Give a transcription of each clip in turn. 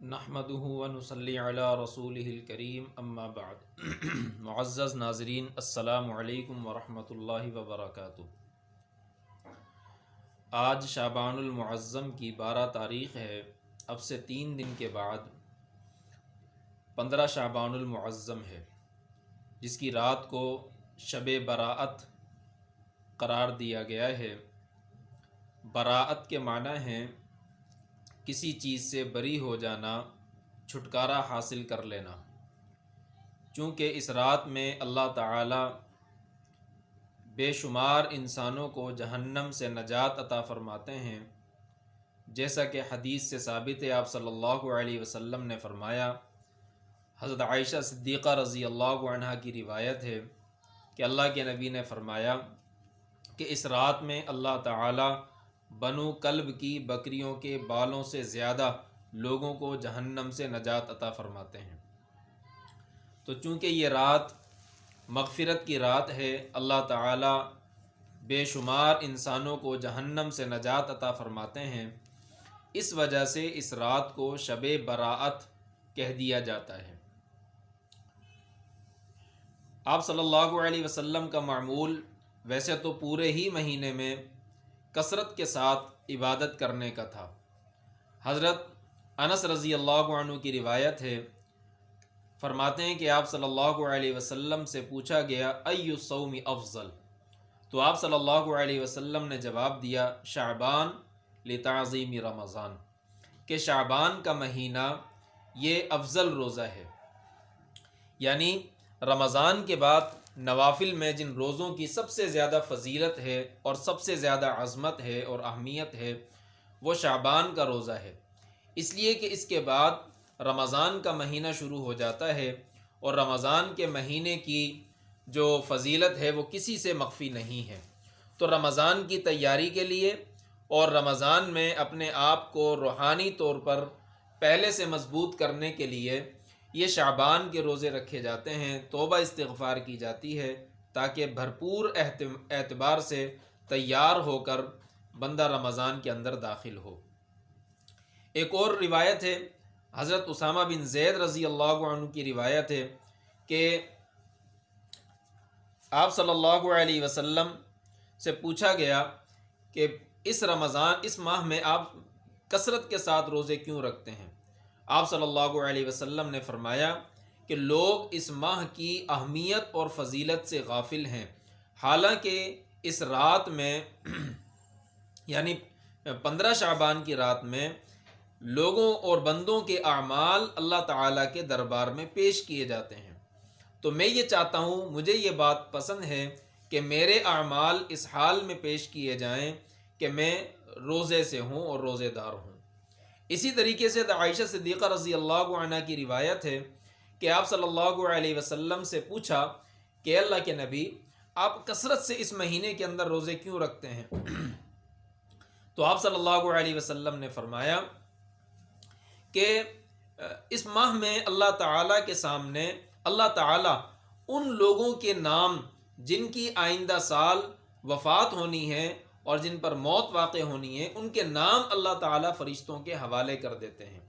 نحمدہ ونصلی علی رسولہ الکریم اما بعد معزز ناظرین، السلام علیکم ورحمۃ اللہ وبرکاتہ۔ آج شعبان المعظم کی 12 تاریخ ہے۔ اب سے 3 دن کے بعد 15 شعبان المعظم ہے، جس کی رات کو شب براءت قرار دیا گیا ہے۔ براءت کے معنی ہیں کسی چیز سے بری ہو جانا، چھٹکارا حاصل کر لینا۔ چونکہ اس رات میں اللہ تعالی بے شمار انسانوں کو جہنم سے نجات عطا فرماتے ہیں، جیسا کہ حدیث سے ثابت ہے۔ آپ صلی اللہ علیہ وسلم نے فرمایا، حضرت عائشہ صدیقہ رضی اللہ عنہا کی روایت ہے کہ اللہ کے نبی نے فرمایا کہ اس رات میں اللہ تعالی بنو کلب کی بکریوں کے بالوں سے زیادہ لوگوں کو جہنم سے نجات عطا فرماتے ہیں۔ تو چونکہ یہ رات مغفرت کی رات ہے، اللہ تعالی بے شمار انسانوں کو جہنم سے نجات عطا فرماتے ہیں، اس وجہ سے اس رات کو شب براءت کہہ دیا جاتا ہے۔ آپ صلی اللہ علیہ وسلم کا معمول ویسے تو پورے ہی مہینے میں کثرت کے ساتھ عبادت کرنے کا تھا۔ حضرت انس رضی اللہ عنہ کی روایت ہے، فرماتے ہیں کہ آپ صلی اللہ علیہ وسلم سے پوچھا گیا ای الصوم افضل، تو آپ صلی اللہ علیہ وسلم نے جواب دیا شعبان لتعظیم رمضان، کہ شعبان کا مہینہ یہ افضل روزہ ہے۔ یعنی رمضان کے بعد نوافل میں جن روزوں کی سب سے زیادہ فضیلت ہے اور سب سے زیادہ عظمت ہے اور اہمیت ہے، وہ شعبان کا روزہ ہے، اس لیے کہ اس کے بعد رمضان کا مہینہ شروع ہو جاتا ہے، اور رمضان کے مہینے کی جو فضیلت ہے وہ کسی سے مخفی نہیں ہے۔ تو رمضان کی تیاری کے لیے اور رمضان میں اپنے آپ کو روحانی طور پر پہلے سے مضبوط کرنے کے لیے یہ شعبان کے روزے رکھے جاتے ہیں، توبہ استغفار کی جاتی ہے، تاکہ بھرپور اعتبار سے تیار ہو کر بندہ رمضان کے اندر داخل ہو۔ ایک اور روایت ہے، حضرت اسامہ بن زید رضی اللہ عنہ کی روایت ہے کہ آپ صلی اللہ علیہ وسلم سے پوچھا گیا کہ اس ماہ میں آپ کثرت کے ساتھ روزے کیوں رکھتے ہیں؟ آپ صلی اللہ علیہ وسلم نے فرمایا کہ لوگ اس ماہ کی اہمیت اور فضیلت سے غافل ہیں، حالانکہ اس رات میں یعنی 15 شعبان کی رات میں لوگوں اور بندوں کے اعمال اللہ تعالیٰ کے دربار میں پیش کیے جاتے ہیں۔ تو میں یہ چاہتا ہوں، مجھے یہ بات پسند ہے کہ میرے اعمال اس حال میں پیش کیے جائیں کہ میں روزے سے ہوں اور روزے دار ہوں۔ اسی طریقے سے عائشہ صدیقہ رضی اللہ عنہ کی روایت ہے کہ آپ صلی اللہ علیہ وسلم سے پوچھا کہ اللہ کے نبی، آپ کثرت سے اس مہینے کے اندر روزے کیوں رکھتے ہیں؟ تو آپ صلی اللہ علیہ وسلم نے فرمایا کہ اس ماہ میں اللہ تعالیٰ کے سامنے اللہ تعالیٰ ان لوگوں کے نام جن کی آئندہ سال وفات ہونی ہے اور جن پر موت واقع ہونی ہے، ان کے نام اللہ تعالیٰ فرشتوں کے حوالے کر دیتے ہیں۔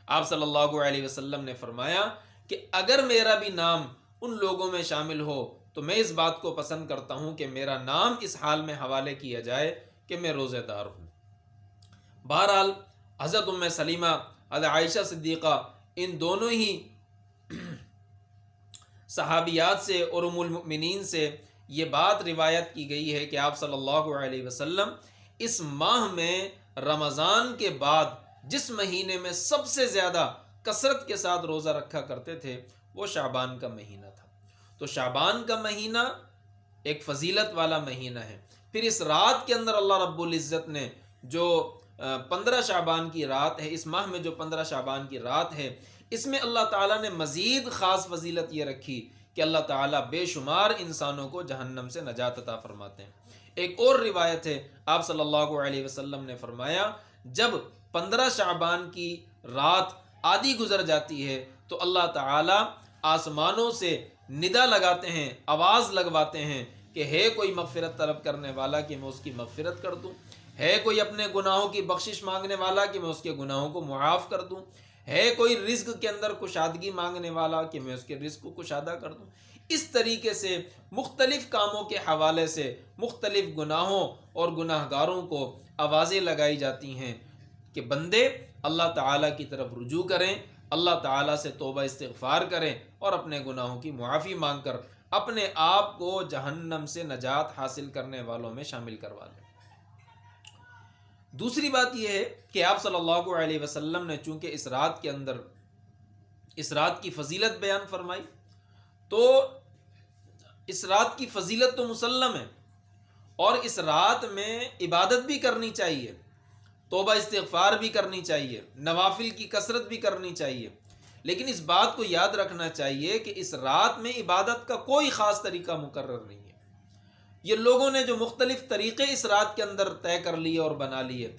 آپ صلی اللہ علیہ وسلم نے فرمایا کہ اگر میرا بھی نام ان لوگوں میں شامل ہو تو میں اس بات کو پسند کرتا ہوں کہ میرا نام اس حال میں حوالے کیا جائے کہ میں روزے دار ہوں۔ بہرحال حضرت ام سلیمہ، حضرت عائشہ صدیقہ، ان دونوں ہی صحابیات سے اور ام المؤمنین سے یہ بات روایت کی گئی ہے کہ آپ صلی اللہ علیہ وسلم اس ماہ میں رمضان کے بعد جس مہینے میں سب سے زیادہ کثرت کے ساتھ روزہ رکھا کرتے تھے وہ شعبان کا مہینہ تھا۔ تو شعبان کا مہینہ ایک فضیلت والا مہینہ ہے۔ پھر اس رات کے اندر اللہ رب العزت نے جو 15 شعبان کی رات ہے، اس ماہ میں جو 15 شعبان کی رات ہے، اس میں اللہ تعالیٰ نے مزید خاص فضیلت یہ رکھی کہ اللہ تعالیٰ بے شمار انسانوں کو جہنم سے نجات عطا فرماتے ہیں۔ ایک اور روایت ہے، آپ صلی اللہ علیہ وسلم نے فرمایا جب 15 شعبان کی رات آدھی گزر جاتی ہے تو اللہ تعالیٰ آسمانوں سے ندا لگاتے ہیں، آواز لگواتے ہیں کہ ہے کوئی مغفرت طلب کرنے والا کہ میں اس کی مغفرت کر دوں، ہے کوئی اپنے گناہوں کی بخشش مانگنے والا کہ میں اس کے گناہوں کو معاف کر دوں، ہے کوئی رزق کے اندر کشادگی مانگنے والا کہ میں اس کے رزق کو کشادہ کر دوں. اس طریقے سے مختلف کاموں کے حوالے سے مختلف گناہوں اور گناہ گاروں کو آوازیں لگائی جاتی ہیں کہ بندے اللہ تعالیٰ کی طرف رجوع کریں، اللہ تعالیٰ سے توبہ استغفار کریں اور اپنے گناہوں کی معافی مانگ کر اپنے آپ کو جہنم سے نجات حاصل کرنے والوں میں شامل کروا لیں. دوسری بات یہ ہے کہ آپ صلی اللہ علیہ وسلم نے چونکہ اس رات کے اندر اس رات کی فضیلت بیان فرمائی، تو اس رات کی فضیلت تو مسلم ہے، اور اس رات میں عبادت بھی کرنی چاہیے، توبہ استغفار بھی کرنی چاہیے، نوافل کی کثرت بھی کرنی چاہیے. لیکن اس بات کو یاد رکھنا چاہیے کہ اس رات میں عبادت کا کوئی خاص طریقہ مقرر نہیں ہے. یہ لوگوں نے جو مختلف طریقے اس رات کے اندر طے کر لیے اور بنا لیے،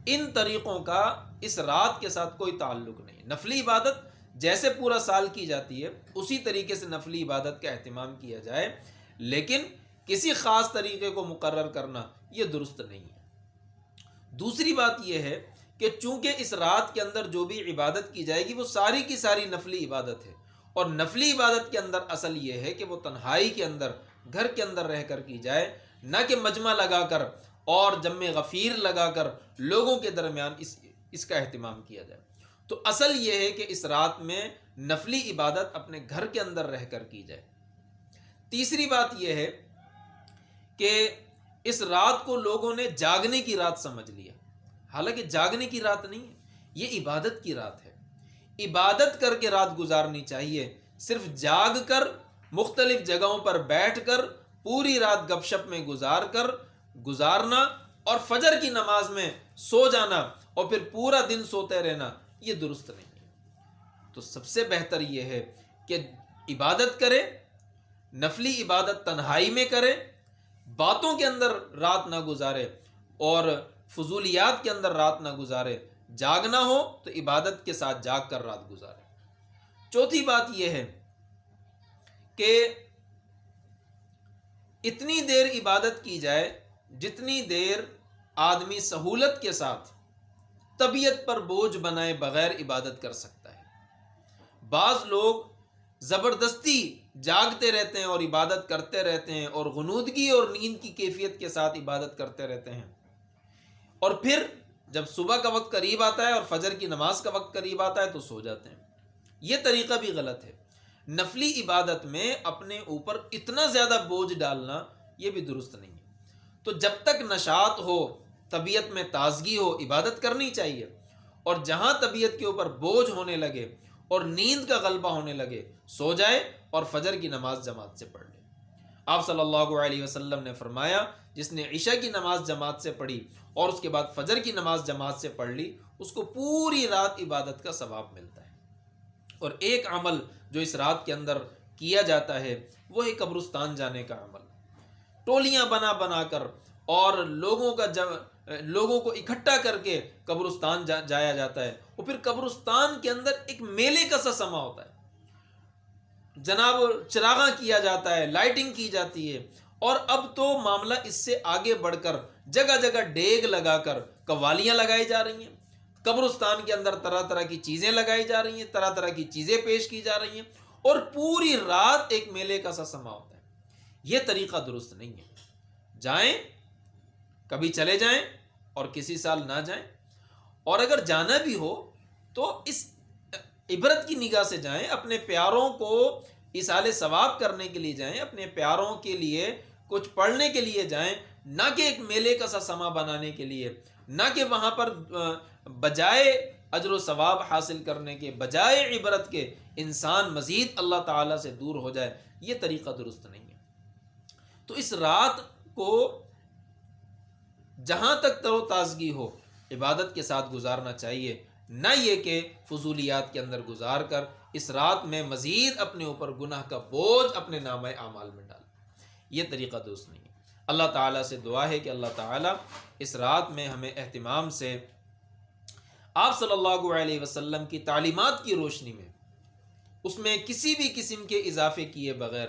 ان طریقوں کا اس رات کے ساتھ کوئی تعلق نہیں. نفلی عبادت جیسے پورا سال کی جاتی ہے اسی طریقے سے نفلی عبادت کا اہتمام کیا جائے، لیکن کسی خاص طریقے کو مقرر کرنا یہ درست نہیں ہے. دوسری بات یہ ہے کہ چونکہ اس رات کے اندر جو بھی عبادت کی جائے گی وہ ساری کی ساری نفلی عبادت ہے، اور نفلی عبادت کے اندر اصل یہ ہے کہ وہ تنہائی کے اندر، گھر کے اندر رہ کر کی جائے، نہ کہ مجمع لگا کر اور جمع غفیر لگا کر لوگوں کے درمیان اس کا اہتمام کیا جائے. تو اصل یہ ہے کہ اس رات میں نفلی عبادت اپنے گھر کے اندر رہ کر کی جائے. تیسری بات یہ ہے کہ اس رات کو لوگوں نے جاگنے کی رات سمجھ لیا، حالانکہ جاگنے کی رات نہیں ہے، یہ عبادت کی رات ہے. عبادت کر کے رات گزارنی چاہیے. صرف جاگ کر مختلف جگہوں پر بیٹھ کر پوری رات گپ شپ میں گزارنا اور فجر کی نماز میں سو جانا اور پھر پورا دن سوتے رہنا یہ درست نہیں ہے. تو سب سے بہتر یہ ہے کہ عبادت کرے، نفلی عبادت تنہائی میں کرے، باتوں کے اندر رات نہ گزارے اور فضولیات کے اندر رات نہ گزارے. جاگنا ہو تو عبادت کے ساتھ جاگ کر رات گزارے. چوتھی بات یہ ہے کہ اتنی دیر عبادت کی جائے جتنی دیر آدمی سہولت کے ساتھ طبیعت پر بوجھ بنائے بغیر عبادت کر سکتا ہے. بعض لوگ زبردستی جاگتے رہتے ہیں اور عبادت کرتے رہتے ہیں اور غنودگی اور نیند کی کیفیت کے ساتھ عبادت کرتے رہتے ہیں، اور پھر جب صبح کا وقت قریب آتا ہے اور فجر کی نماز کا وقت قریب آتا ہے تو سو جاتے ہیں. یہ طریقہ بھی غلط ہے. نفلی عبادت میں اپنے اوپر اتنا زیادہ بوجھ ڈالنا یہ بھی درست نہیں ہے. تو جب تک نشاط ہو، طبیعت میں تازگی ہو، عبادت کرنی چاہیے، اور جہاں طبیعت کے اوپر بوجھ ہونے لگے اور نیند کا غلبہ ہونے لگے سو جائے اور فجر کی نماز جماعت سے پڑھ لے. آپ صلی اللہ علیہ وسلم نے فرمایا جس نے عشاء کی نماز جماعت سے پڑھی اور اس کے بعد فجر کی نماز جماعت سے پڑھ لی اس کو پوری رات عبادت کا ثواب ملتا ہے. اور ایک عمل جو اس رات کے اندر کیا جاتا ہے وہ ہے قبرستان جانے کا عمل. ٹولیاں بنا بنا کر اور لوگوں کو اکٹھا کر کے قبرستان جایا جاتا ہے، اور پھر قبرستان کے اندر ایک میلے کا سا سما ہوتا ہے. جناب چراغاں کیا جاتا ہے، لائٹنگ کی جاتی ہے، اور اب تو معاملہ اس سے آگے بڑھ کر جگہ جگہ ڈیگ لگا کر قوالیاں لگائی جا رہی ہیں. قبرستان کے اندر طرح طرح کی چیزیں لگائی جا رہی ہیں، طرح طرح کی چیزیں پیش کی جا رہی ہیں، اور پوری رات ایک میلے کا سا سما ہوتا ہے. یہ طریقہ درست نہیں ہے. جائیں، کبھی چلے جائیں اور کسی سال نہ جائیں، اور اگر جانا بھی ہو تو اس عبرت کی نگاہ سے جائیں، اپنے پیاروں کو ایصال ثواب کرنے کے لیے جائیں، اپنے پیاروں کے لیے کچھ پڑھنے کے لیے جائیں، نہ کہ ایک میلے کا سا سما بنانے کے لیے، نہ کہ وہاں پر بجائے اجر و ثواب حاصل کرنے کے، بجائے عبرت کے انسان مزید اللہ تعالیٰ سے دور ہو جائے. یہ طریقہ درست نہیں ہے. تو اس رات کو جہاں تک تر و تازگی ہو عبادت کے ساتھ گزارنا چاہیے، نہ یہ کہ فضولیات کے اندر گزار کر اس رات میں مزید اپنے اوپر گناہ کا بوجھ اپنے نامہ اعمال میں ڈال. یہ طریقہ درست نہیں ہے. اللہ تعالیٰ سے دعا ہے کہ اللہ تعالیٰ اس رات میں ہمیں اہتمام سے آپ صلی اللہ علیہ وسلم کی تعلیمات کی روشنی میں اس میں کسی بھی قسم کے اضافے کیے بغیر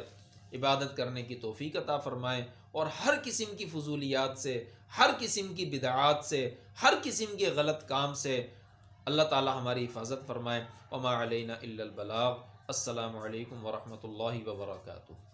عبادت کرنے کی توفیق عطا فرمائے، اور ہر قسم کی فضولیات سے، ہر قسم کی بدعات سے، ہر قسم کے غلط کام سے اللہ تعالی ہماری حفاظت فرمائے۔ وما علینا الا البلاغ۔ السلام علیکم ورحمۃ اللہ وبرکاتہ۔